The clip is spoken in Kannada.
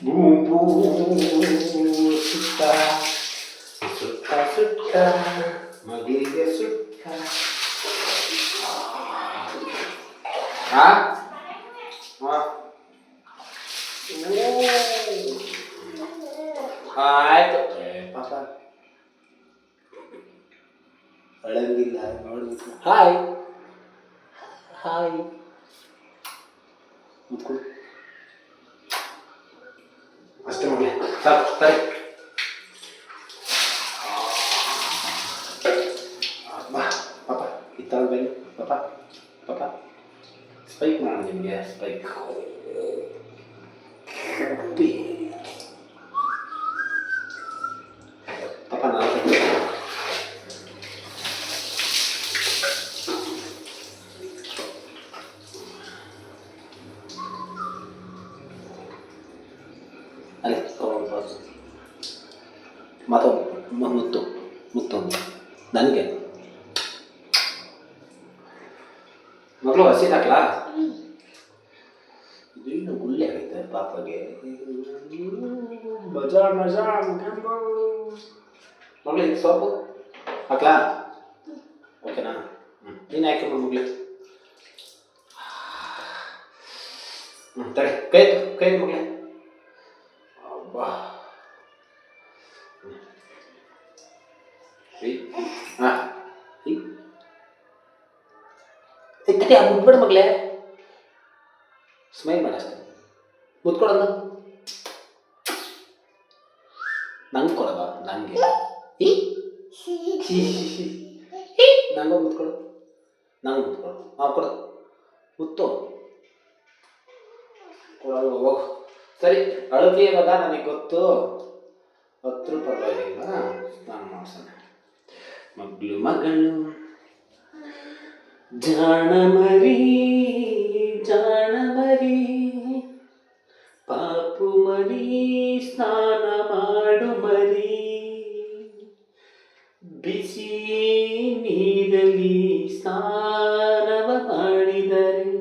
ಬೂಮ್ ಬೂಮ್ ಸುತ್ತ ಸುತ್ತ ಸುತ್ತ ಮಗಿಲಿಗೆ ಸುತ್ತ. ಆಯ್ತು ಪಾಪ ಅಳಂಗಿಲ್ಲ ನೋಡ್ಬೇಕು. ಹಾಯ್ ಹಾಯ್ ಮುತ್ಕೊಳ್ಳಿ ಅಷ್ಟೇ ಮಗಲೇ. ಸಾಕು ಸರಿ. ಬಾ ಪಾಪ ಇತ್ತಾಳ ಬನ್ನಿ ಪಾಪ ಪಾಪ. ಸ್ಪೈಕ್ ಮಾಡೋಣ ನಿಮಗೆ ಸ್ಪೈಕ್. ಪಾಪ ನಾನು ಅಲ್ಲೇ ತಗೊಂಡು ಮತ್ತೊಂದು ಮುತ್ತು ಮುತ್ತೊಂದು ನನಗೆ ಮಗಳು ಹಸಿದಾಕ್ಲಾ? ಇದು ಇನ್ನು ಗುಳ್ಳೆ ಆಗೈತೆ ಪಾಪಗೆ. ಮಜಾ ಮಜಾ ಮಗಳು ಇದು ಸೋಪು ಹಾಕ್ಲಾ? ಓಕೆನಾ? ನೀನು ಯಾಕೆ ಮಗುಲೆ? ತಡಿ ಕೈ ಕೈ ಮಗಳೇ. ಅಬ್ಬಾ ಹಾಂ ತಡಿ ಮುಟ್ಬೇಡ ಮಗಳೇ. ಸ್ಮೈಲ್ ಮಾಡ ಅಷ್ಟೇ. ಮುತ್ಕೊಡೋದು ನಂಗೆ ಕೊಡೋದ? ನನಗೆ ನಂಗೆ ಮುತ್ಕೊಡು. ನಂಗೆ ಮುತ್ಕೊಡು. ಹಾಂ ಕೊಡು ಮುತ್ತು ಕೊಡೋದು ಹೋಗು. ಸರಿ ಅಳತಿ ಇವಾಗ ನನಗೆ ಗೊತ್ತು. 10 ರೂಪಾಯಿ ಪರವಾಗಿಲ್ಲ ಸ್ನಾನ ಮಾಡ್ಸೋಣ. ಮಗಳು ಮಗಳು ಜಾಣ ಮರಿ ಜಾಣ ಮರಿ ಪಾಪು ಮರಿ ಸ್ನಾನ ಮಾಡು ಮರಿ. ಬಿಸಿ ನೀರಲ್ಲಿ ಸ್ನಾನ